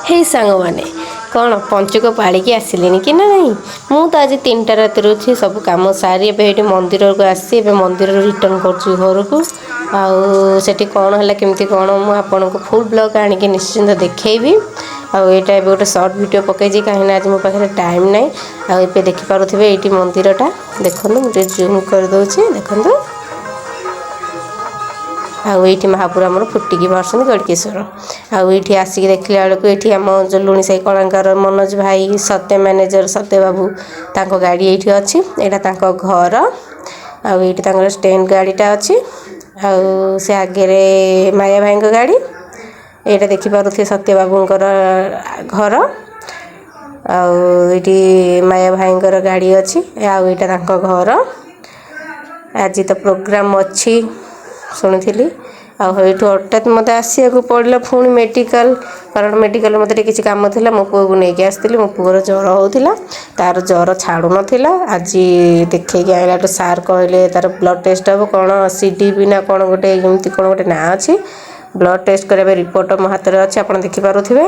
हे सांग मैंने कौन पंचुक पाड़िकी आसिले कि ना नहीं मु तो आज 3टा राति अच्छी सब कम सारी ये मंदिर को आसी मंदिर रिटर्न कर को आठी कौन है केमती कौन मुझे आपन को फुल ब्लॉग आणिक निश्चिंत देखी आईटा गोटे सर्ट वीडियो पकई कहीं आज मो पाखे टाइम ना आए देखिपे ये मंदिरटा देखो मुझे जूम करदे देखो आईटी महापुर आम फुटिकी बाहर गड़केश्वर आईटी आसिक देखला बेलू ये आम जो लुणी साई कलाकार मनोज भाई सत्य मैनेजर सत्य बाबू तांको गाड़ी ये अच्छी यहाँ घर आईटी स्टैंड गाड़ीटा अच्छी से आगे माया भाई गाड़ी यहाँ देखिपे सत्य बाबूंर घर आईटी माया भाई गाड़ी अच्छी आईटा घर आज तो प्रोग्राम अच्छी शुणी आठ हठात मत आसिया पड़ा पुणी मेडिकल कारण मेडिकल मत किसी कम थी मो पु को लेकिन आसती मो पुअर ज्वर होता तार ज्वर छाड़ू नाला आज देखिए आइला सार कहले तार ब्लड टेस्ट हम कौन सीडीपी ना कौन गोटे एमती कौन गोटे ना अच्छी ब्लड टेस्ट कराया रिपोर्ट मो हाथ में अच्छे आप देखिपे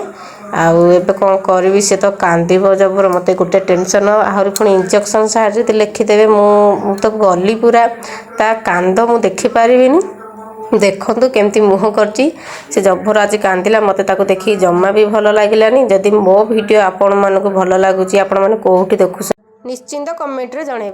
आबे कौन करी सी तो कांदब जबर मत गोटे टेंशन आहरी पुणी इंजेक्शन साहय लिखिदेवे तो गली पूरा ता कांद मु देखिपारि देखु केमती मुह कर जबर आज कांदिला मत देखिए जमा भी भल लगे जदि मो वीडियो आपण मानक भल लगुच आपण मैंने कौटी देखु निश्चिंत कमेंट रे जणेबे।